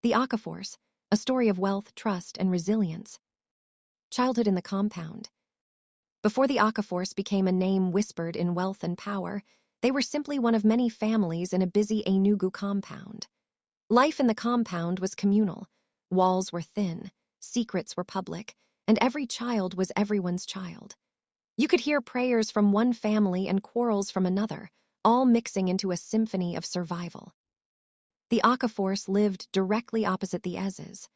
The Akaforce, a story of wealth, trust, and resilience. Childhood in the compound. Before the Akaforce became a name whispered in wealth and power, they were simply one of many families in a busy Enugu compound. Life in the compound was communal. Walls were thin, secrets were public, and every child was everyone's child. You could hear prayers from one family and quarrels from another, all mixing into a symphony of survival. The Akaforce lived directly opposite the Ezes.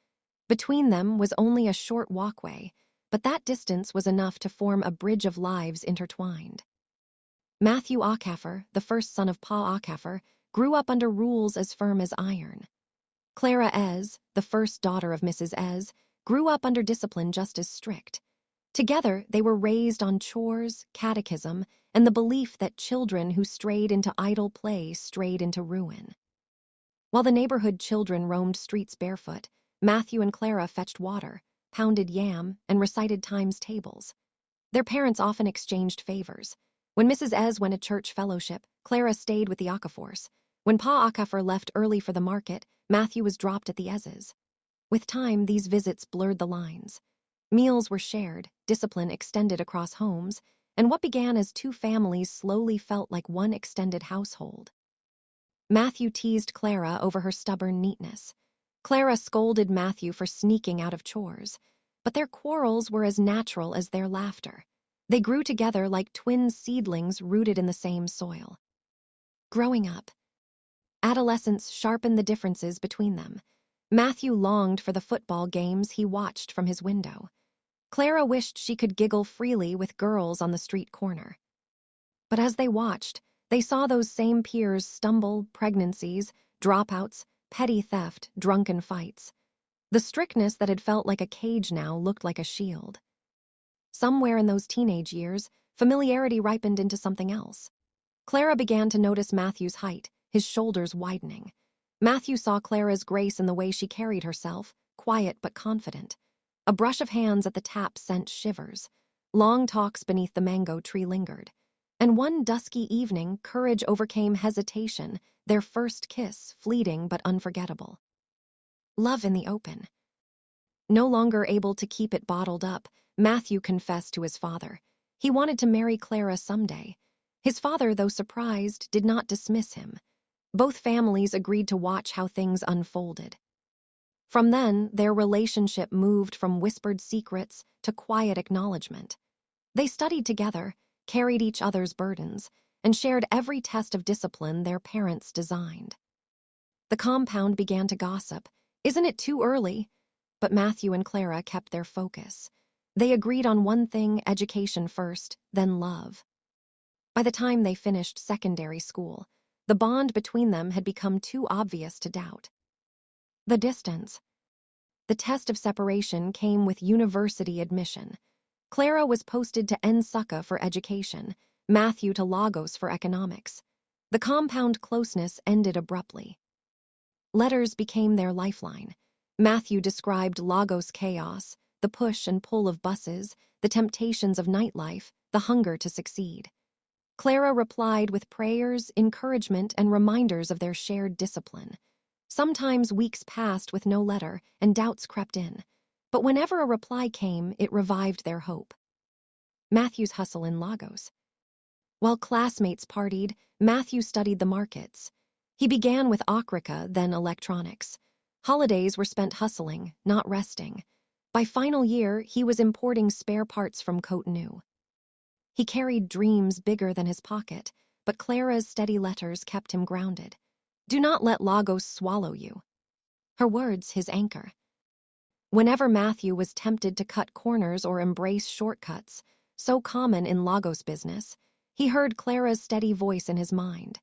Between them was only a short walkway, but that distance was enough to form a bridge of lives intertwined. Matthew Akafor, the first son of Pa Akafor, grew up under rules as firm as iron. Clara Ez, the first daughter of Mrs. Ez, grew up under discipline just as strict. Together, they were raised on chores, catechism, and the belief that children who strayed into idle play strayed into ruin. While the neighborhood children roamed streets barefoot, Matthew and Clara fetched water, pounded yam, and recited times tables. Their parents often exchanged favors. When Mrs. Ez went to church fellowship, Clara stayed with the Akaforce. When Pa Akafor left early for the market, Matthew was dropped at the Ezes. With time, these visits blurred the lines. Meals were shared, discipline extended across homes, and what began as two families slowly felt like one extended household. Matthew teased Clara over her stubborn neatness. Clara scolded Matthew for sneaking out of chores, but their quarrels were as natural as their laughter. They grew together like twin seedlings rooted in the same soil. Growing up, adolescence sharpened the differences between them. Matthew longed for the football games he watched from his window. Clara wished she could giggle freely with girls on the street corner. But as they watched, they saw those same peers stumble, pregnancies, dropouts, petty theft, drunken fights. The strictness that had felt like a cage now looked like a shield. Somewhere in those teenage years, familiarity ripened into something else. Clara began to notice Matthew's height, his shoulders widening. Matthew saw Clara's grace in the way she carried herself, quiet but confident. A brush of hands at the tap sent shivers. Long talks beneath the mango tree lingered. And one dusky evening, courage overcame hesitation, their first kiss, fleeting but unforgettable. Love in the open. No longer able to keep it bottled up, Matthew confessed to his father. He wanted to marry Clara someday. His father, though surprised, did not dismiss him. Both families agreed to watch how things unfolded. From then, their relationship moved from whispered secrets to quiet acknowledgement. They studied together, carried each other's burdens, and shared every test of discipline their parents designed. The compound began to gossip. "Isn't it too early?" But Matthew and Clara kept their focus. They agreed on one thing: education first, then love. By the time they finished secondary school, the bond between them had become too obvious to doubt. The distance. The test of separation came with university admission. Clara was posted to Nsukka for education, Matthew to Lagos for economics. The compound closeness ended abruptly. Letters became their lifeline. Matthew described Lagos chaos, the push and pull of buses, the temptations of nightlife, the hunger to succeed. Clara replied with prayers, encouragement, and reminders of their shared discipline. Sometimes weeks passed with no letter, and doubts crept in. But whenever a reply came, it revived their hope. Matthew's hustle in Lagos. While classmates partied, Matthew studied the markets. He began with Okrika, then electronics. Holidays were spent hustling, not resting. By final year, he was importing spare parts from Cotonou. He carried dreams bigger than his pocket, but Clara's steady letters kept him grounded. "Do not let Lagos swallow you." Her words, his anchor. Whenever Matthew was tempted to cut corners or embrace shortcuts, so common in Lagos business, he heard Clara's steady voice in his mind.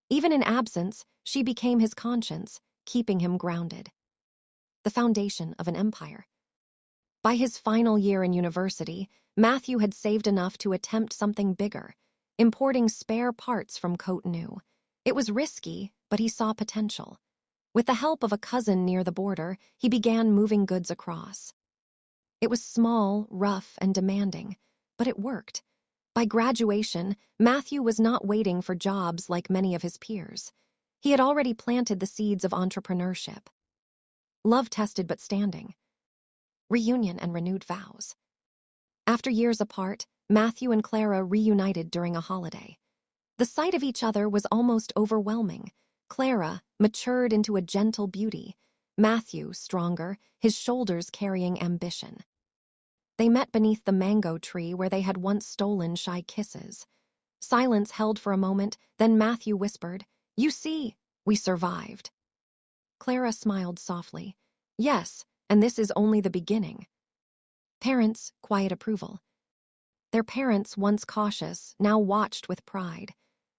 Even in absence, she became his conscience, keeping him grounded. The foundation of an empire. By his final year in university, Matthew had saved enough to attempt something bigger, importing spare parts from Cotonou. It was risky, but he saw potential. With the help of a cousin near the border, he began moving goods across. It was small, rough, and demanding, but it worked. By graduation, Matthew was not waiting for jobs like many of his peers. He had already planted the seeds of entrepreneurship. Love tested but standing. Reunion and renewed vows. After years apart, Matthew and Clara reunited during a holiday. The sight of each other was almost overwhelming. Clara matured into a gentle beauty. Matthew, stronger, his shoulders carrying ambition. They met beneath the mango tree where they had once stolen shy kisses. Silence held for a moment, then Matthew whispered, "You see, we survived." Clara smiled softly. "Yes, and this is only the beginning." Parents, quiet approval. Their parents, once cautious, now watched with pride.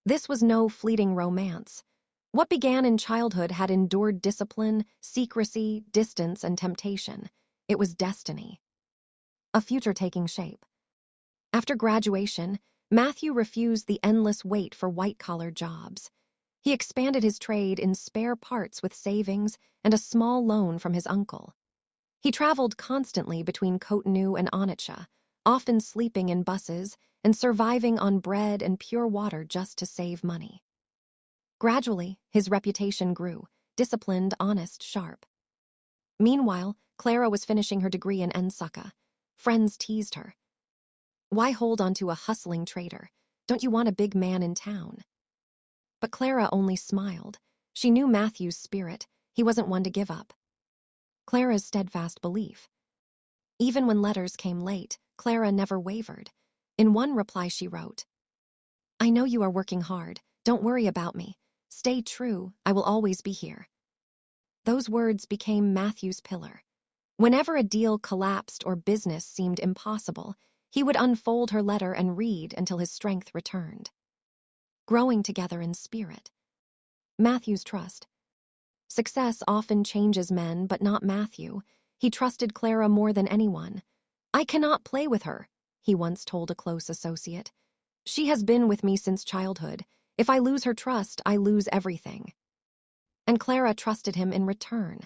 This was no fleeting romance. What began in childhood had endured discipline, secrecy, distance, and temptation. It was destiny. A future taking shape. After graduation, Matthew refused the endless wait for white-collar jobs. He expanded his trade in spare parts with savings and a small loan from his uncle. He traveled constantly between Cotonou and Onitsha, often sleeping in buses and surviving on bread and pure water just to save money. Gradually, his reputation grew, disciplined, honest, sharp. Meanwhile, Clara was finishing her degree in Nsukka. Friends teased her. "Why hold on to a hustling trader? Don't you want a big man in town?" But Clara only smiled. She knew Matthew's spirit. He wasn't one to give up. Clara's steadfast belief. Even when letters came late, Clara never wavered. In one reply she wrote, "I know you are working hard. Don't worry about me. Stay true. I will always be here." Those words became Matthew's pillar. Whenever a deal collapsed or business seemed impossible, he would unfold her letter and read until his strength returned. Growing together in spirit. Matthew's trust. Success often changes men, but not Matthew. He trusted Clara more than anyone. "I cannot play with her," he once told a close associate. "She has been with me since childhood. If I lose her trust, I lose everything." And Clara trusted him in return.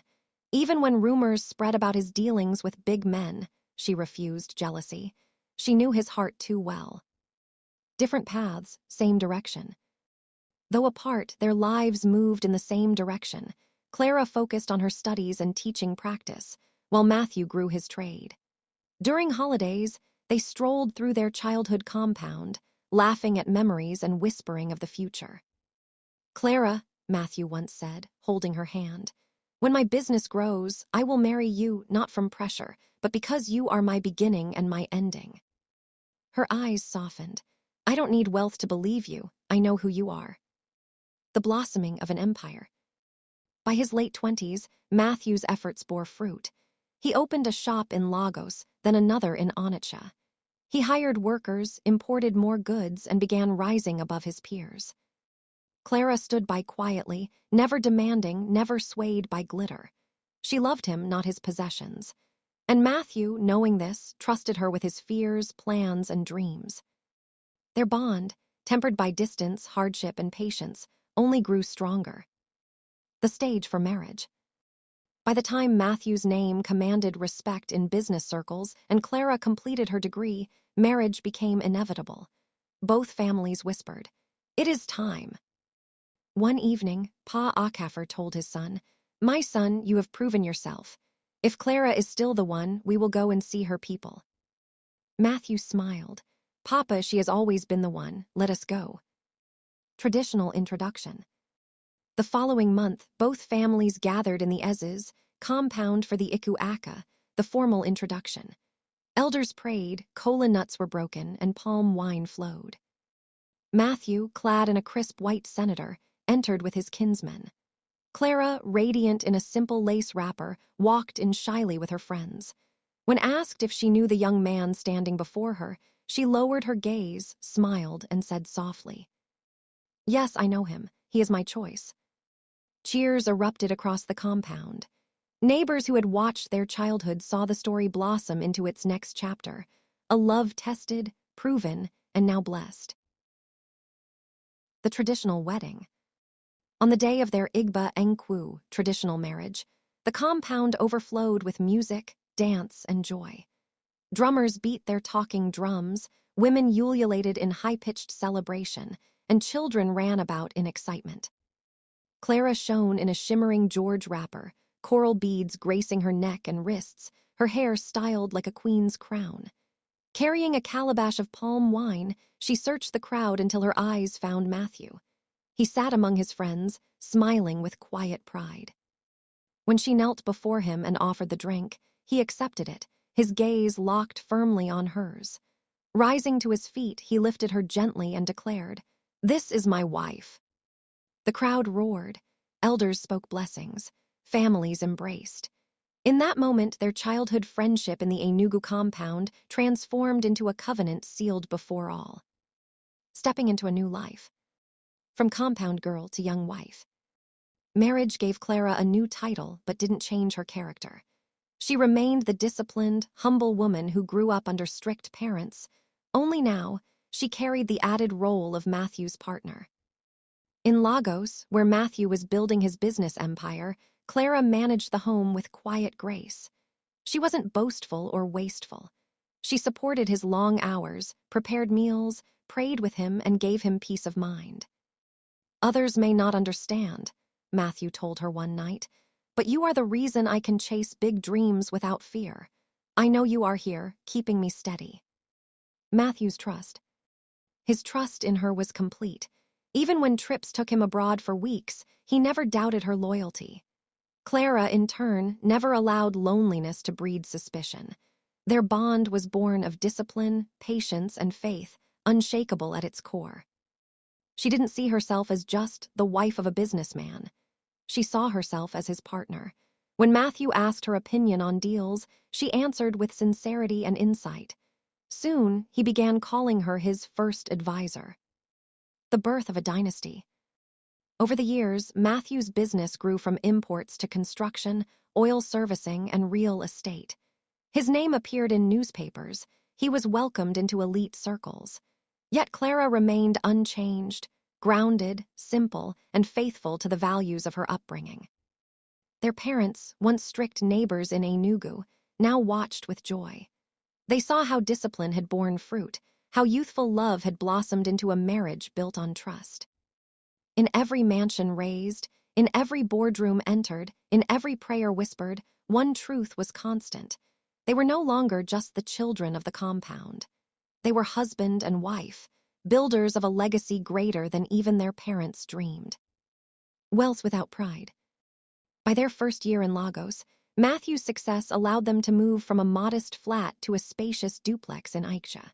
Even when rumors spread about his dealings with big men, she refused jealousy. She knew his heart too well. Different paths, same direction. Though apart, their lives moved in the same direction. Clara focused on her studies and teaching practice, while Matthew grew his trade. During holidays, they strolled through their childhood compound, laughing at memories and whispering of the future. "Clara," Matthew once said, holding her hand, "when my business grows, I will marry you not from pressure, but because you are my beginning and my ending." Her eyes softened. "I don't need wealth to believe you. I know who you are." The blossoming of an empire. By his late 20s, Matthew's efforts bore fruit. He opened a shop in Lagos, then another in Onitsha. He hired workers, imported more goods, and began rising above his peers. Clara stood by quietly, never demanding, never swayed by glitter. She loved him, not his possessions. And Matthew, knowing this, trusted her with his fears, plans, and dreams. Their bond, tempered by distance, hardship, and patience, only grew stronger. The stage for marriage. By the time Matthew's name commanded respect in business circles and Clara completed her degree, marriage became inevitable. Both families whispered, "It is time." One evening, Pa Akafer told his son, "My son, you have proven yourself. If Clara is still the one, we will go and see her people." Matthew smiled. "Papa, she has always been the one. Let us go." Traditional introduction. The following month, both families gathered in the Ezes compound for the Ikuaka, the formal introduction. Elders prayed, cola nuts were broken, and palm wine flowed. Matthew, clad in a crisp white senator, entered with his kinsmen. Clara, radiant in a simple lace wrapper, walked in shyly with her friends. When asked if she knew the young man standing before her, she lowered her gaze, smiled, and said softly, "Yes, I know him. He is my choice." Cheers erupted across the compound. Neighbors who had watched their childhood saw the story blossom into its next chapter, a love tested, proven, and now blessed. The traditional wedding. On the day of their Igba Nkwu traditional marriage, the compound overflowed with music, dance, and joy. Drummers beat their talking drums, women ululated in high-pitched celebration, and children ran about in excitement. Clara shone in a shimmering George wrapper, coral beads gracing her neck and wrists, her hair styled like a queen's crown. Carrying a calabash of palm wine, she searched the crowd until her eyes found Matthew. He sat among his friends, smiling with quiet pride. When she knelt before him and offered the drink, he accepted it, his gaze locked firmly on hers. Rising to his feet, he lifted her gently and declared, "This is my wife." The crowd roared. Elders spoke blessings. Families embraced. In that moment, their childhood friendship in the Enugu compound transformed into a covenant sealed before all. Stepping into a new life. From compound girl to young wife. Marriage gave Clara a new title but didn't change her character. She remained the disciplined, humble woman who grew up under strict parents. Only now, she carried the added role of Matthew's partner. In Lagos, where Matthew was building his business empire, Clara managed the home with quiet grace. She wasn't boastful or wasteful. She supported his long hours, prepared meals, prayed with him, and gave him peace of mind. "Others may not understand," Matthew told her one night, "but you are the reason I can chase big dreams without fear. I know you are here, keeping me steady." Matthew's trust. His trust in her was complete. Even when trips took him abroad for weeks, he never doubted her loyalty. Clara, in turn, never allowed loneliness to breed suspicion. Their bond was born of discipline, patience, and faith, unshakable at its core. She didn't see herself as just the wife of a businessman. She saw herself as his partner. When Matthew asked her opinion on deals, she answered with sincerity and insight. Soon, he began calling her his first advisor. The birth of a dynasty. Over the years, Matthew's business grew from imports to construction, oil servicing, and real estate. His name appeared in newspapers. He was welcomed into elite circles. Yet Clara remained unchanged, grounded, simple, and faithful to the values of her upbringing. Their parents, once strict neighbors in Enugu, now watched with joy. They saw how discipline had borne fruit, how youthful love had blossomed into a marriage built on trust. In every mansion raised, in every boardroom entered, in every prayer whispered, one truth was constant. They were no longer just the children of the compound. They were husband and wife, builders of a legacy greater than even their parents dreamed. Wealth without pride. By their first year in Lagos, Matthew's success allowed them to move from a modest flat to a spacious duplex in Aiksha.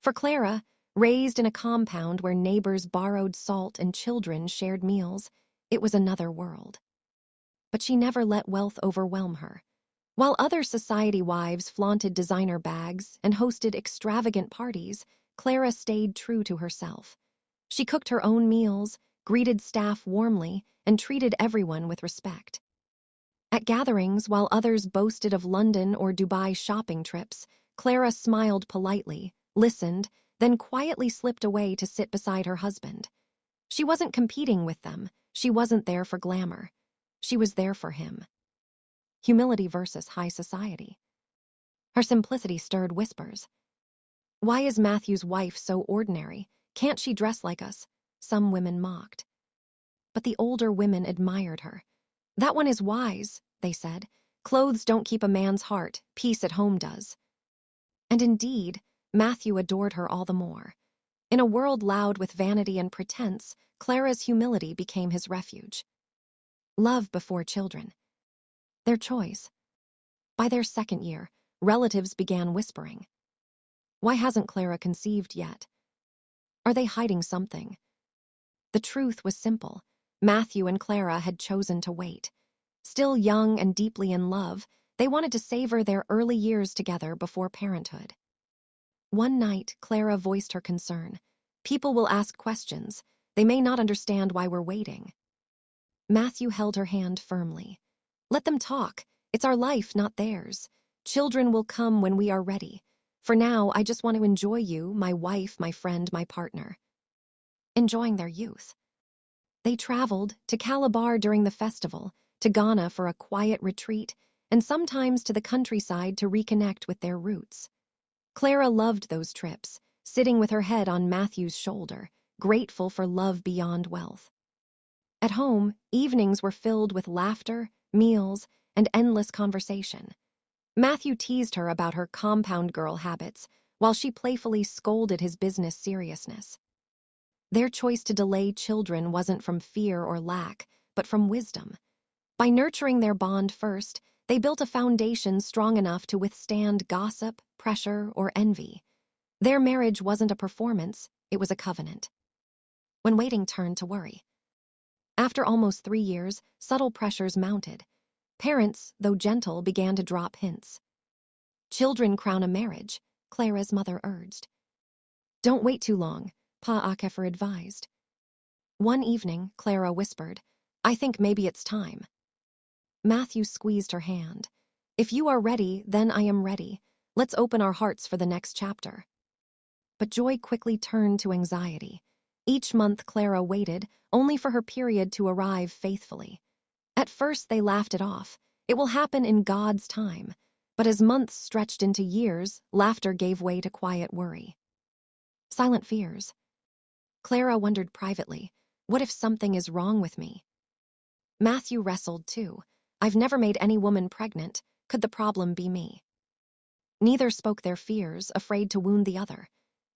For Clara, raised in a compound where neighbors borrowed salt and children shared meals, it was another world. But she never let wealth overwhelm her. While other society wives flaunted designer bags and hosted extravagant parties, Clara stayed true to herself. She cooked her own meals, greeted staff warmly, and treated everyone with respect. At gatherings, while others boasted of London or Dubai shopping trips, Clara smiled politely, listened, then quietly slipped away to sit beside her husband. She wasn't competing with them. She wasn't there for glamour. She was there for him. Humility versus high society. Her simplicity stirred whispers. "Why is Matthew's wife so ordinary? Can't she dress like us?" Some women mocked. But the older women admired her. "That one is wise," they said. "Clothes don't keep a man's heart, peace at home does." And indeed, Matthew adored her all the more. In a world loud with vanity and pretense, Clara's humility became his refuge. Love before children. Their choice. By their second year, relatives began whispering. Why hasn't Clara conceived yet? Are they hiding something? The truth was simple. Matthew and Clara had chosen to wait. Still young and deeply in love, they wanted to savor their early years together before parenthood. One night, Clara voiced her concern. "People will ask questions. They may not understand why we're waiting." Matthew held her hand firmly. "Let them talk. It's our life, not theirs. Children will come when we are ready. For now, I just want to enjoy you, my wife, my friend, my partner." Enjoying their youth. They traveled to Calabar during the festival, to Ghana for a quiet retreat, and sometimes to the countryside to reconnect with their roots. Clara loved those trips, sitting with her head on Matthew's shoulder, grateful for love beyond wealth. At home, evenings were filled with laughter, meals, and endless conversation. Matthew teased her about her compound girl habits, while she playfully scolded his business seriousness. Their choice to delay children wasn't from fear or lack, but from wisdom. By nurturing their bond first, they built a foundation strong enough to withstand gossip, pressure, or envy. Their marriage wasn't a performance, it was a covenant. When waiting turned to worry. After almost 3 years, subtle pressures mounted. Parents, though gentle, began to drop hints. "Children crown a marriage," Clara's mother urged. "Don't wait too long," Pa Akefer advised. One evening, Clara whispered, "I think maybe it's time." Matthew squeezed her hand. "If you are ready, then I am ready. Let's open our hearts for the next chapter." But joy quickly turned to anxiety. Each month Clara waited, only for her period to arrive faithfully. At first they laughed it off. It will happen in God's time. But as months stretched into years, laughter gave way to quiet worry. Silent fears. Clara wondered privately, what if something is wrong with me? Matthew wrestled too. I've never made any woman pregnant. Could the problem be me? Neither spoke their fears, afraid to wound the other.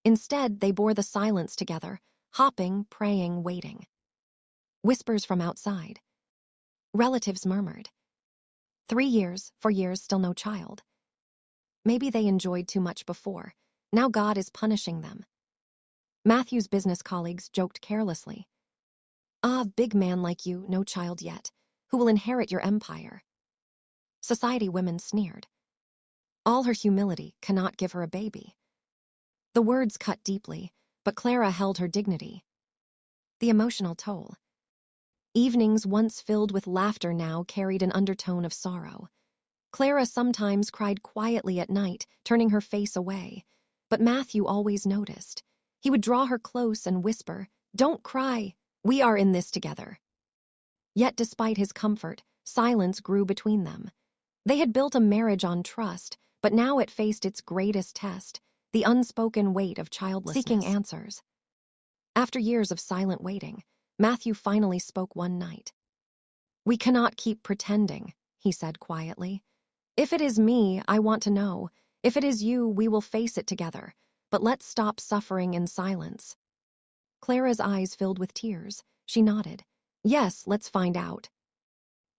Instead, they bore the silence together, hopping, praying, waiting. Whispers from outside. Relatives murmured. 3 years, 4 years, still no child. Maybe they enjoyed too much before. Now God is punishing them. Matthew's business colleagues joked carelessly. "Ah, big man like you, no child yet. Who will inherit your empire?" Society women sneered. All her humility cannot give her a baby. The words cut deeply, but Clara held her dignity. The emotional toll. Evenings once filled with laughter now carried an undertone of sorrow. Clara sometimes cried quietly at night, turning her face away. But Matthew always noticed. He would draw her close and whisper, "Don't cry, we are in this together." Yet despite his comfort, silence grew between them. They had built a marriage on trust, but now it faced its greatest test, the unspoken weight of childlessness. Seeking answers. After years of silent waiting, Matthew finally spoke one night. "We cannot keep pretending," he said quietly. "If it is me, I want to know. If it is you, we will face it together. But let's stop suffering in silence." Clara's eyes filled with tears. She nodded. "Yes, let's find out."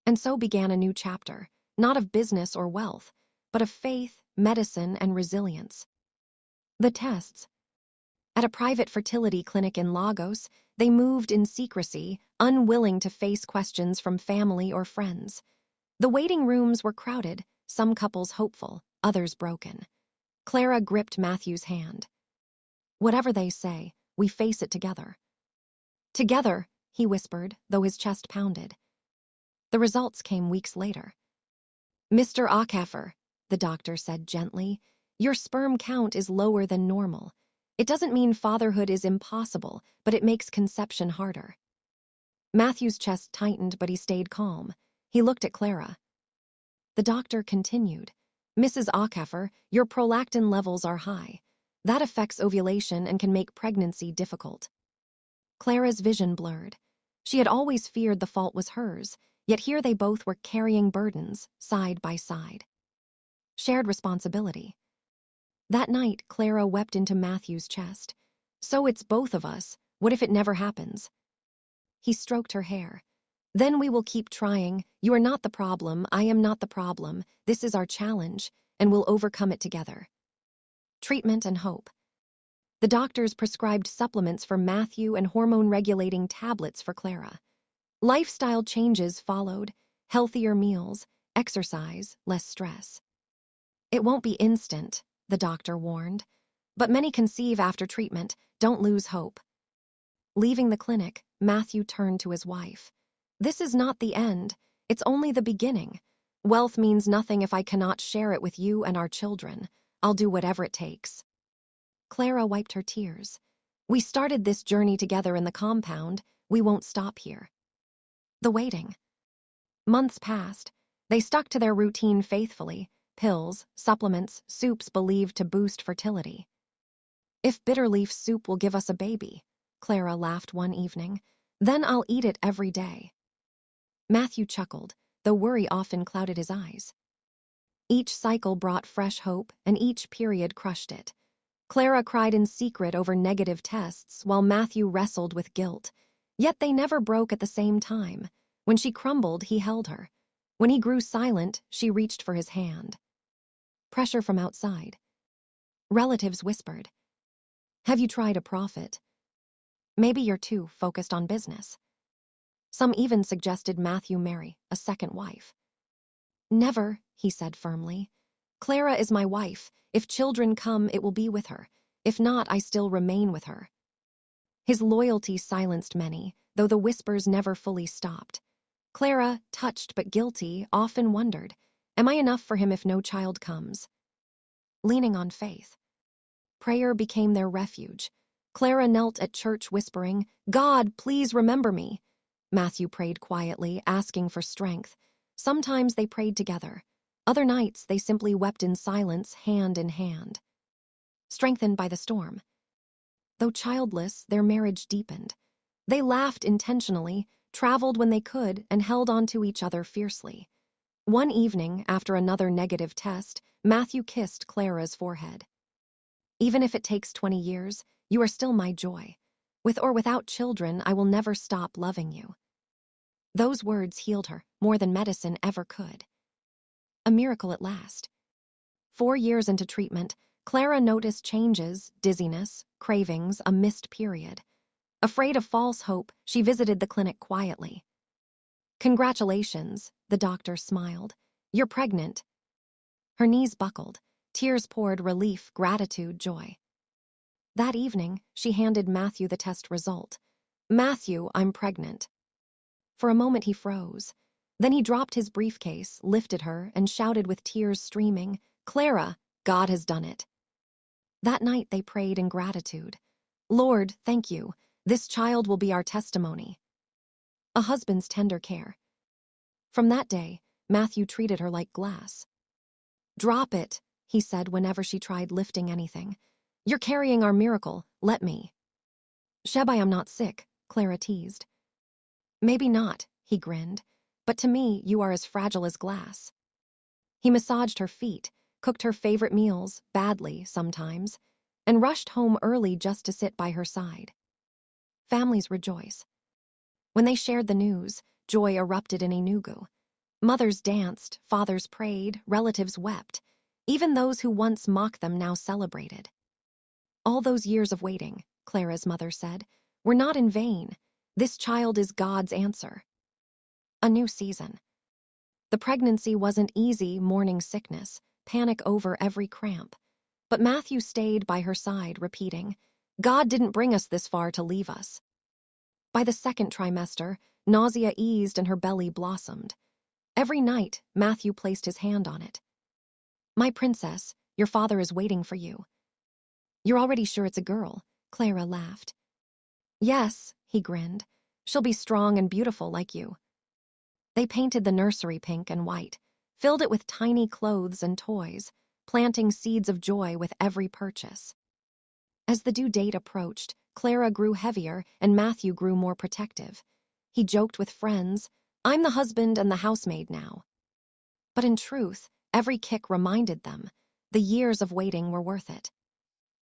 And so began a new chapter, not of business or wealth, but of faith, medicine, and resilience. The tests. At a private fertility clinic in Lagos, they moved in secrecy, unwilling to face questions from family or friends. The waiting rooms were crowded, some couples hopeful, others broken. Clara gripped Matthew's hand. "Whatever they say, we face it together." "Together," he whispered, though his chest pounded. The results came weeks later. "Mr. Akefer," the doctor said gently, "your sperm count is lower than normal. It doesn't mean fatherhood is impossible, but it makes conception harder." Matthew's chest tightened, but he stayed calm. He looked at Clara. The doctor continued, "Mrs. Akefer, your prolactin levels are high. That affects ovulation and can make pregnancy difficult." Clara's vision blurred. She had always feared the fault was hers, yet here they both were carrying burdens, side by side. Shared responsibility. That night, Clara wept into Matthew's chest. "So it's both of us. What if it never happens?" He stroked her hair. "Then we will keep trying. You are not the problem. I am not the problem. This is our challenge, and we'll overcome it together." Treatment and hope. The doctors prescribed supplements for Matthew and hormone-regulating tablets for Clara. Lifestyle changes followed, healthier meals, exercise, less stress. "It won't be instant," the doctor warned. "But many conceive after treatment. Don't lose hope." Leaving the clinic, Matthew turned to his wife. "This is not the end. It's only the beginning. Wealth means nothing if I cannot share it with you and our children. I'll do whatever it takes." Clara wiped her tears. "We started this journey together in the compound. We won't stop here." The waiting. Months passed. They stuck to their routine faithfully. Pills, supplements, soups believed to boost fertility. "If bitterleaf soup will give us a baby," Clara laughed one evening, "then I'll eat it every day." Matthew chuckled. though worry often clouded his eyes. Each cycle brought fresh hope, and each period crushed it. Clara cried in secret over negative tests, while Matthew wrestled with guilt. Yet they never broke at the same time. When she crumbled, he held her. When he grew silent, she reached for his hand. Pressure from outside. Relatives whispered, "Have you tried a prophet? Maybe you're too focused on business." Some even suggested Matthew marry a second wife. "Never," he said firmly. "Clara is my wife. If children come, it will be with her. If not, I still remain with her." His loyalty silenced many, though the whispers never fully stopped. Clara, touched but guilty, often wondered, "Am I enough for him if no child comes?" Leaning on faith. Prayer became their refuge. Clara knelt at church whispering, "God, please remember me." Matthew prayed quietly, asking for strength. Sometimes they prayed together. Other nights they simply wept in silence, hand in hand. Strengthened by the storm. Though childless, their marriage deepened. They laughed intentionally, traveled when they could, and held on to each other fiercely. One evening, after another negative test, Matthew kissed Clara's forehead. "Even if it takes 20 years, you are still my joy. With or without children, I will never stop loving you." Those words healed her more than medicine ever could. A miracle at last. 4 years into treatment, Clara noticed changes, dizziness, cravings, a missed period. Afraid of false hope, she visited the clinic quietly. "Congratulations," the doctor smiled. "You're pregnant." Her knees buckled. Tears poured, relief, gratitude, joy. That evening, she handed Matthew the test result. "Matthew, I'm pregnant." For a moment he froze. Then he dropped his briefcase, lifted her, and shouted with tears streaming, "Clara, God has done it." That night they prayed in gratitude. "Lord, thank you. This child will be our testimony." A husband's tender care. From that day, Matthew treated her like glass. "Drop it," he said whenever she tried lifting anything. "You're carrying our miracle. Let me." "Shebai, I'm not sick," Clara teased. "Maybe not," he grinned, "but to me, you are as fragile as glass." He massaged her feet, cooked her favorite meals, badly sometimes, and rushed home early just to sit by her side. Families rejoice. When they shared the news, joy erupted in Enugu. Mothers danced, fathers prayed, relatives wept. Even those who once mocked them now celebrated. "All those years of waiting," Clara's mother said, "were not in vain. This child is God's answer." A new season. The pregnancy wasn't easy, morning sickness, panic over every cramp. But Matthew stayed by her side, repeating, "God didn't bring us this far to leave us." By the second trimester, nausea eased and her belly blossomed. Every night, Matthew placed his hand on it. "My princess, your father is waiting for you." "You're already sure it's a girl?" Clara laughed. "Yes," he grinned. "She'll be strong and beautiful like you." They painted the nursery pink and white, filled it with tiny clothes and toys, planting seeds of joy with every purchase. As the due date approached, Clara grew heavier and Matthew grew more protective. He joked with friends, "I'm the husband and the housemaid now." But in truth, every kick reminded them the years of waiting were worth it.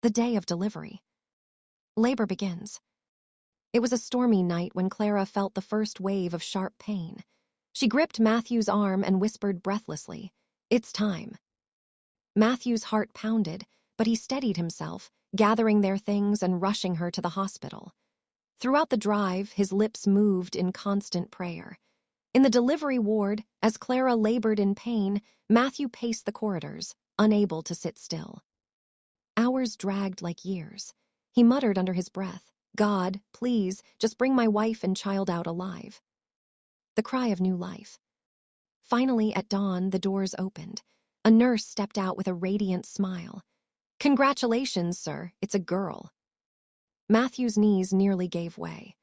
The day of delivery. Labor begins. It was a stormy night when Clara felt the first wave of sharp pain. She gripped Matthew's arm and whispered breathlessly, "It's time." Matthew's heart pounded, but he steadied himself, gathering their things and rushing her to the hospital. Throughout the drive, his lips moved in constant prayer. In the delivery ward, as Clara labored in pain, Matthew paced the corridors, unable to sit still. Hours dragged like years. He muttered under his breath, "God, please, just bring my wife and child out alive." The cry of new life. Finally, at dawn, the doors opened. A nurse stepped out with a radiant smile. "Congratulations, sir, it's a girl." Matthew's knees nearly gave way.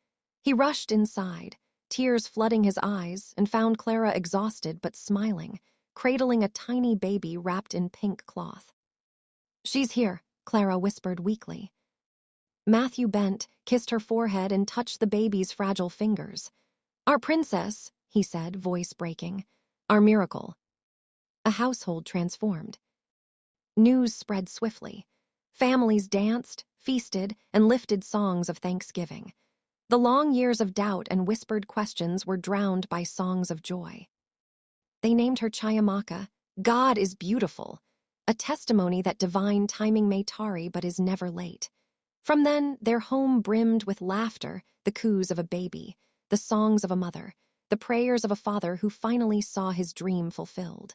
He rushed inside, tears flooding his eyes, and found Clara exhausted but smiling, cradling a tiny baby wrapped in pink cloth. "She's here," Clara whispered weakly. Matthew bent, kissed her forehead, and touched the baby's fragile fingers. "Our princess," he said, voice breaking. Our miracle. A household transformed. News spread swiftly. Families danced, feasted, and lifted songs of thanksgiving. The long years of doubt and whispered questions were drowned by songs of joy. They named her Chayamaka, God is beautiful, a testimony that divine timing may tarry but is never late. From then, their home brimmed with laughter, the coos of a baby, the songs of a mother, the prayers of a father who finally saw his dream fulfilled.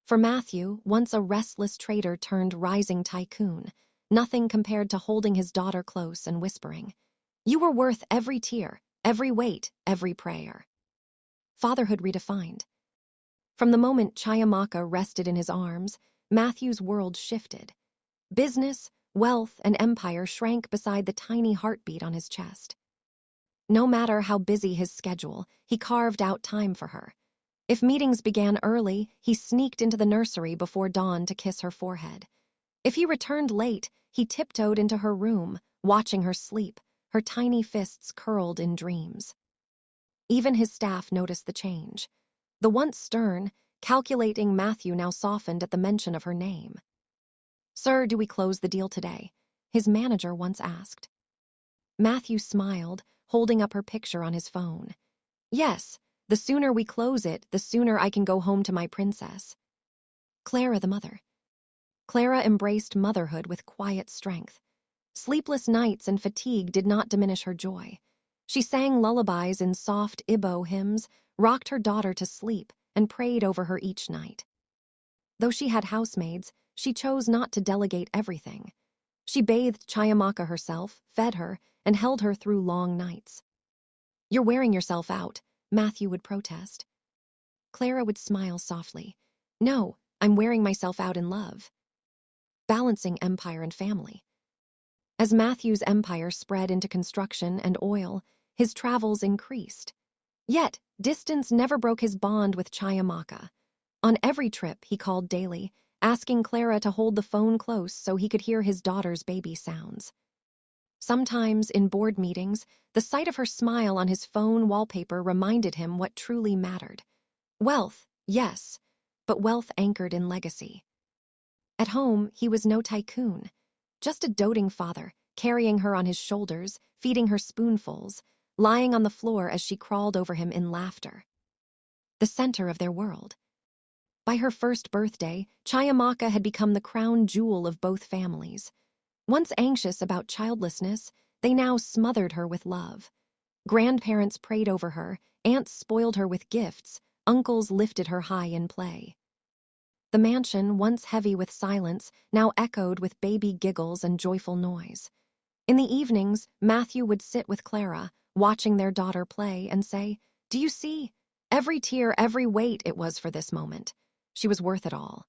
For Matthew, once a restless trader turned rising tycoon, nothing compared to holding his daughter close and whispering, "You were worth every tear, every wait, every prayer." Fatherhood redefined. From the moment Chayamaka rested in his arms, Matthew's world shifted. Business, wealth, and empire shrank beside the tiny heartbeat on his chest. No matter how busy his schedule, he carved out time for her. If meetings began early, he sneaked into the nursery before dawn to kiss her forehead. If he returned late, he tiptoed into her room, watching her sleep, her tiny fists curled in dreams. Even his staff noticed the change. The once stern, calculating Matthew now softened at the mention of her name. "Sir, do we close the deal today?" his manager once asked. Matthew smiled, holding up her picture on his phone. "Yes, the sooner we close it, the sooner I can go home to my princess." Clara the mother. Clara embraced motherhood with quiet strength. Sleepless nights and fatigue did not diminish her joy. She sang lullabies in soft Igbo hymns, rocked her daughter to sleep, and prayed over her each night. Though she had housemaids, she chose not to delegate everything. She bathed Chayamaka herself, fed her, and held her through long nights. "You're wearing yourself out," Matthew would protest. Clara would smile softly. "No, I'm wearing myself out in love." Balancing empire and family. As Matthew's empire spread into construction and oil, his travels increased. Yet, distance never broke his bond with Chayamaka. On every trip, he called daily, asking Clara to hold the phone close so he could hear his daughter's baby sounds. Sometimes, in board meetings, the sight of her smile on his phone wallpaper reminded him what truly mattered. Wealth, yes, but wealth anchored in legacy. At home, he was no tycoon, just a doting father, carrying her on his shoulders, feeding her spoonfuls, lying on the floor as she crawled over him in laughter. The center of their world. By her first birthday, Chayamaka had become the crown jewel of both families. Once anxious about childlessness, they now smothered her with love. Grandparents prayed over her, aunts spoiled her with gifts, uncles lifted her high in play. The mansion, once heavy with silence, now echoed with baby giggles and joyful noise. In the evenings, Matthew would sit with Clara, watching their daughter play, and say, "Do you see? Every tear, every wait it was for this moment. She was worth it all."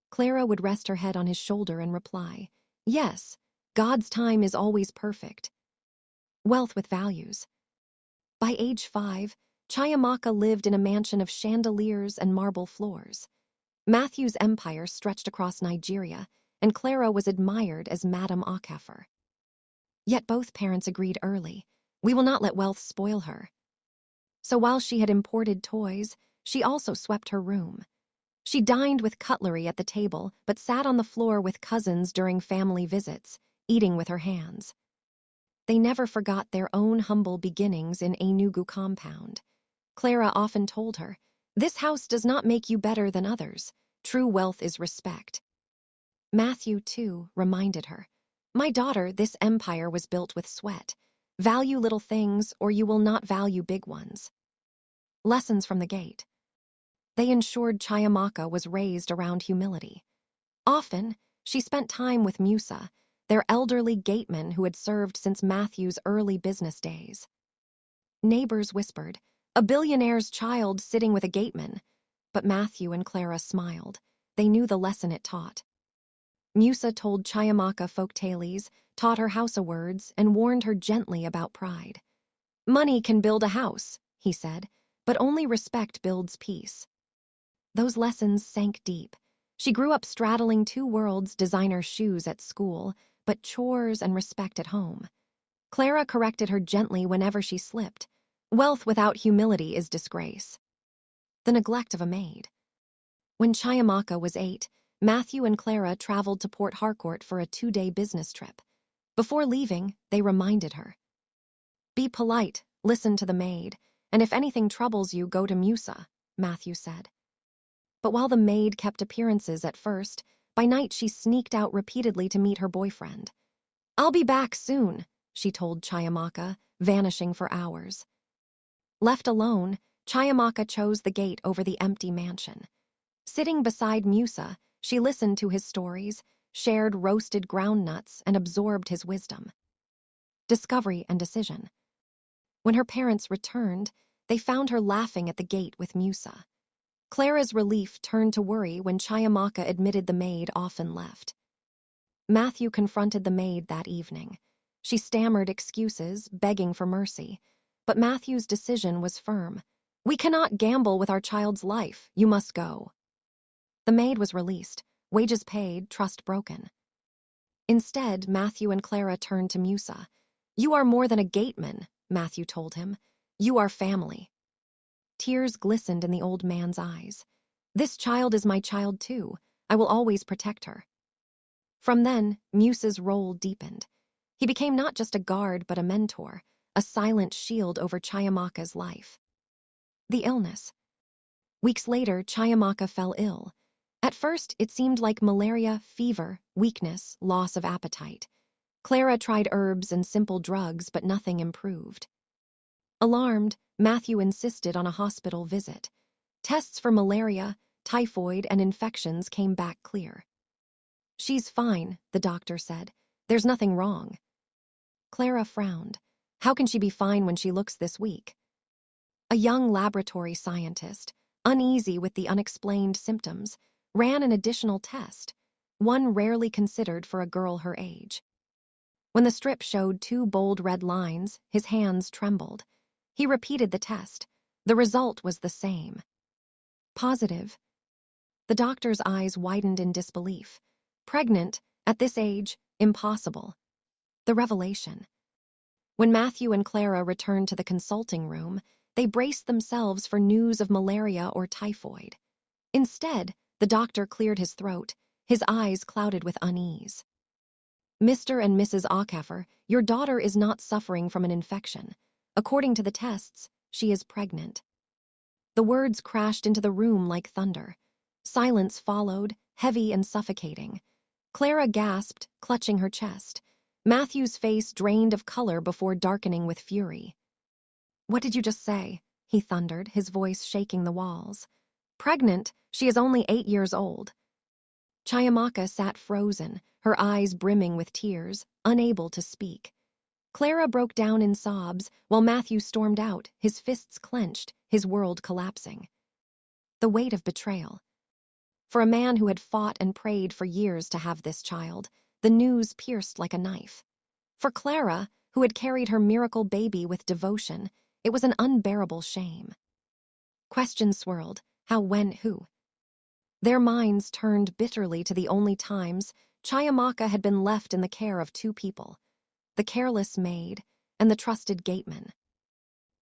Clara would rest her head on his shoulder and reply, "Yes, God's time is always perfect." Wealth with values. By age 5, Chayamaka lived in a mansion of chandeliers and marble floors. Matthew's empire stretched across Nigeria, and Clara was admired as Madame Okafor. Yet both parents agreed early, "We will not let wealth spoil her." So while she had imported toys, she also swept her room. She dined with cutlery at the table, but sat on the floor with cousins during family visits, eating with her hands. They never forgot their own humble beginnings in Enugu compound. Clara often told her, "This house does not make you better than others. True wealth is respect." Matthew, too, reminded her, "My daughter, this empire was built with sweat. Value little things, or you will not value big ones." Lessons from the gate. They ensured Chayamaka was raised around humility. Often, she spent time with Musa, their elderly gateman who had served since Matthew's early business days. Neighbors whispered, "A billionaire's child sitting with a gateman." But Matthew and Clara smiled. They knew the lesson it taught. Musa told Chayamaka folk tales, taught her Hausa words, and warned her gently about pride. "Money can build a house," he said, "but only respect builds peace." Those lessons sank deep. She grew up straddling two worlds, designer shoes at school, but chores and respect at home. Clara corrected her gently whenever she slipped. Wealth without humility is disgrace. The neglect of a maid. When Chiamaka was 8, Matthew and Clara traveled to Port Harcourt for a 2-day business trip. Before leaving, they reminded her. "Be polite, listen to the maid, and if anything troubles you, go to Musa," Matthew said. But while the maid kept appearances at first, by night she sneaked out repeatedly to meet her boyfriend. "I'll be back soon," she told Chiamaka, vanishing for hours. Left alone, Chiamaka chose the gate over the empty mansion. Sitting beside Musa, she listened to his stories, shared roasted groundnuts, and absorbed his wisdom. Discovery and decision. When her parents returned, they found her laughing at the gate with Musa. Clara's relief turned to worry when Chiamaka admitted the maid often left. Matthew confronted the maid that evening. She stammered excuses, begging for mercy. But Matthew's decision was firm. "We cannot gamble with our child's life. You must go." The maid was released, wages paid, trust broken. Instead, Matthew and Clara turned to Musa. "You are more than a gateman," Matthew told him. "You are family." Tears glistened in the old man's eyes. "This child is my child too. I will always protect her." From then, Musa's role deepened. He became not just a guard but a mentor, a silent shield over Chiamaka's life. The illness. Weeks later, Chiamaka fell ill. At first, it seemed like malaria, fever, weakness, loss of appetite. Clara tried herbs and simple drugs, but nothing improved. Alarmed, Matthew insisted on a hospital visit. Tests for malaria, typhoid, and infections came back clear. "She's fine," the doctor said. "There's nothing wrong." Clara frowned. How can she be fine when she looks this weak? A young laboratory scientist, uneasy with the unexplained symptoms, ran an additional test, one rarely considered for a girl her age. When the strip showed 2 bold red lines, his hands trembled. He repeated the test. The result was the same. Positive. The doctor's eyes widened in disbelief. Pregnant, at this age, impossible. The revelation. When Matthew and Clara returned to the consulting room, they braced themselves for news of malaria or typhoid. Instead, the doctor cleared his throat, his eyes clouded with unease. "Mr. and Mrs. Aukeffer, your daughter is not suffering from an infection. According to the tests, she is pregnant." The words crashed into the room like thunder. Silence followed, heavy and suffocating. Clara gasped, clutching her chest. Matthew's face drained of color before darkening with fury. "What did you just say?" he thundered, his voice shaking the walls. "Pregnant? She is only 8 years old." Chiamaka sat frozen, her eyes brimming with tears, unable to speak. Clara broke down in sobs, while Matthew stormed out, his fists clenched, his world collapsing. The weight of betrayal. For a man who had fought and prayed for years to have this child, the news pierced like a knife. For Clara, who had carried her miracle baby with devotion, it was an unbearable shame. Questions swirled. How, when, who? Their minds turned bitterly to the only times Chiamaka had been left in the care of 2 people, the careless maid and the trusted gateman.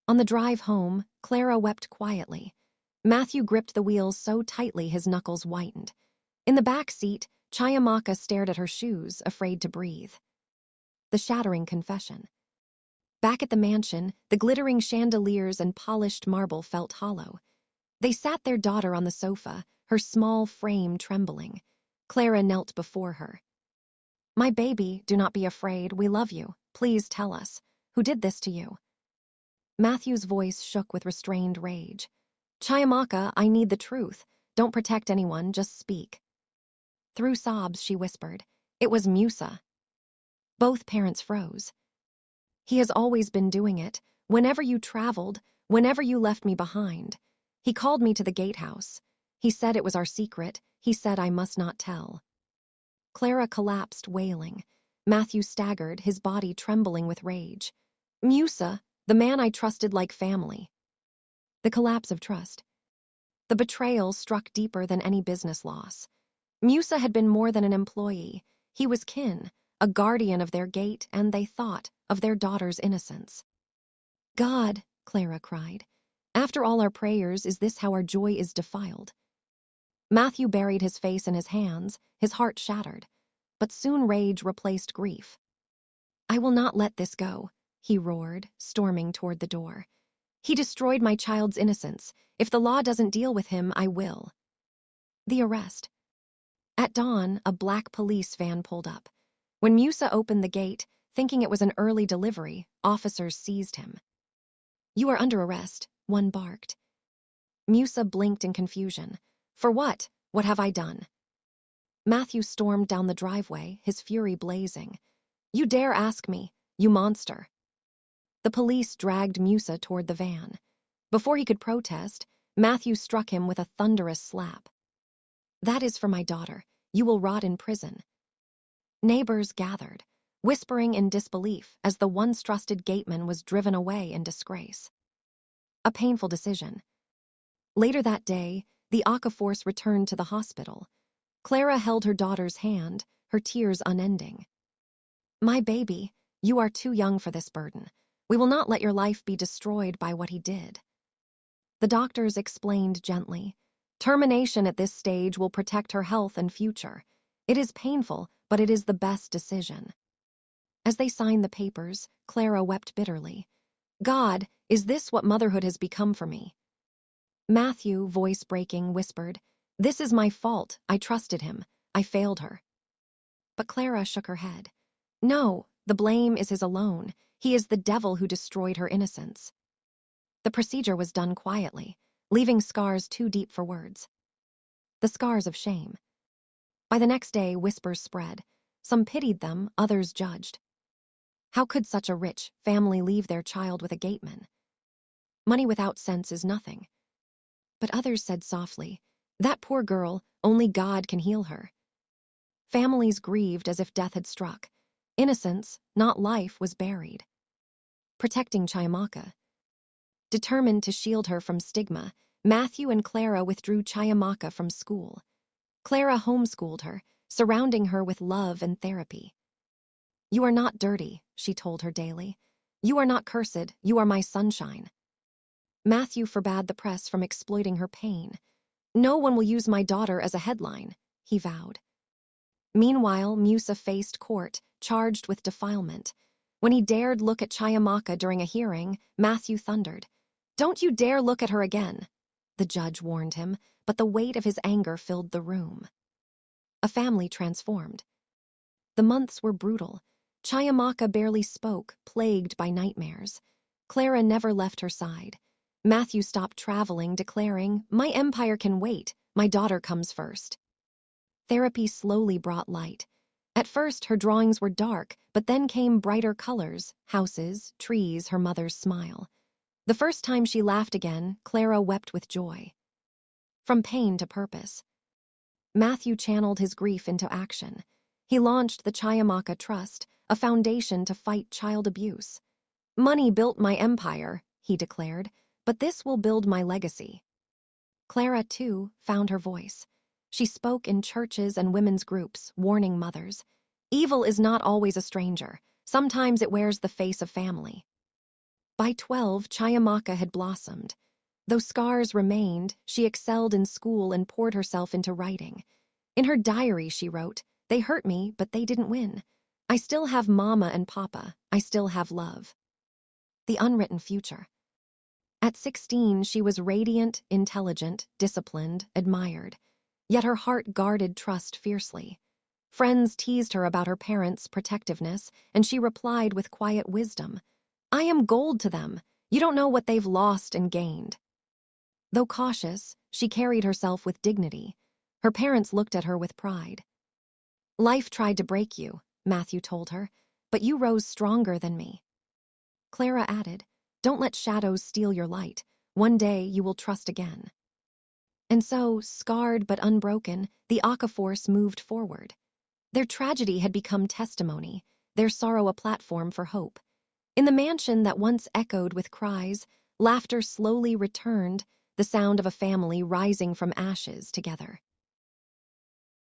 On the drive home, Clara wept quietly. Matthew gripped the wheels so tightly his knuckles whitened. In the back seat, Chiamaka stared at her shoes, afraid to breathe. The shattering confession. Back at the mansion, the glittering chandeliers and polished marble felt hollow. They sat their daughter on the sofa, her small frame trembling. Clara knelt before her. "My baby, do not be afraid. We love you. Please tell us. Who did this to you?" Matthew's voice shook with restrained rage. "Chiamaka, I need the truth. Don't protect anyone, just speak." Through sobs, she whispered, "It was Musa." Both parents froze. "He has always been doing it. Whenever you traveled, whenever you left me behind. He called me to the gatehouse. He said it was our secret. He said I must not tell." Clara collapsed, wailing. Matthew staggered, his body trembling with rage. "Musa, the man I trusted like family." The collapse of trust. The betrayal struck deeper than any business loss. Musa had been more than an employee. He was kin, a guardian of their gate, and they thought, of their daughter's innocence. "God," Clara cried. After all our prayers, is this how our joy is defiled? Matthew buried his face in his hands, his heart shattered. But soon rage replaced grief. I will not let this go, he roared, storming toward the door. He destroyed my child's innocence. If the law doesn't deal with him, I will. The arrest. At dawn, a black police van pulled up. When Musa opened the gate, thinking it was an early delivery, officers seized him. You are under arrest, one barked. Musa blinked in confusion. For what? What have I done? Matthew stormed down the driveway, his fury blazing. You dare ask me, you monster. The police dragged Musa toward the van. Before he could protest, Matthew struck him with a thunderous slap. That is for my daughter. You will rot in prison. Neighbors gathered, whispering in disbelief as the once trusted gateman was driven away in disgrace. A painful decision. Later that day, the Akaforce returned to the hospital. Clara held her daughter's hand, her tears unending. My baby, you are too young for this burden. We will not let your life be destroyed by what he did. The doctors explained gently. Termination at this stage will protect her health and future. It is painful, but it is the best decision. As they signed the papers, Clara wept bitterly. God, is this what motherhood has become for me? Matthew, voice breaking, whispered, This is my fault. I trusted him. I failed her. But Clara shook her head. No, the blame is his alone. He is the devil who destroyed her innocence. The procedure was done quietly, leaving scars too deep for words. The scars of shame. By the next day, whispers spread. Some pitied them, others judged. How could such a rich family leave their child with a gateman? Money without sense is nothing. But others said softly, That poor girl, only God can heal her. Families grieved as if death had struck. Innocence, not life, was buried. Protecting Chiamaka. Determined to shield her from stigma, Matthew and Clara withdrew Chiamaka from school. Clara homeschooled her, surrounding her with love and therapy. You are not dirty, she told her daily. You are not cursed, you are my sunshine. Matthew forbade the press from exploiting her pain. No one will use my daughter as a headline, he vowed. Meanwhile, Musa faced court, charged with defilement. When he dared look at Chiamaka during a hearing, Matthew thundered, Don't you dare look at her again. The judge warned him, but the weight of his anger filled the room. A family transformed. The months were brutal. Chiamaka barely spoke, plagued by nightmares. Clara never left her side. Matthew stopped traveling, declaring, My empire can wait, my daughter comes first. Therapy slowly brought light. At first, her drawings were dark, but then came brighter colors, houses, trees, her mother's smile. The first time she laughed again, Clara wept with joy. From pain to purpose. Matthew channeled his grief into action. He launched the Chiamaka Trust, a foundation to fight child abuse. Money built my empire, he declared, but this will build my legacy. Clara, too, found her voice. She spoke in churches and women's groups, warning mothers. Evil is not always a stranger. Sometimes it wears the face of family. By 12, Chiamaka had blossomed. Though scars remained, she excelled in school and poured herself into writing. In her diary, she wrote, They hurt me, but they didn't win. I still have Mama and Papa. I still have love. The unwritten future. At 16, she was radiant, intelligent, disciplined, admired. Yet her heart guarded trust fiercely. Friends teased her about her parents' protectiveness, and she replied with quiet wisdom, I am gold to them. You don't know what they've lost and gained. Though cautious, she carried herself with dignity. Her parents looked at her with pride. Life tried to break you, Matthew told her, but you rose stronger than me. Clara added, Don't let shadows steal your light. One day you will trust again. And so, scarred but unbroken, the Akaforce moved forward. Their tragedy had become testimony, their sorrow a platform for hope. In the mansion that once echoed with cries, laughter slowly returned, the sound of a family rising from ashes together.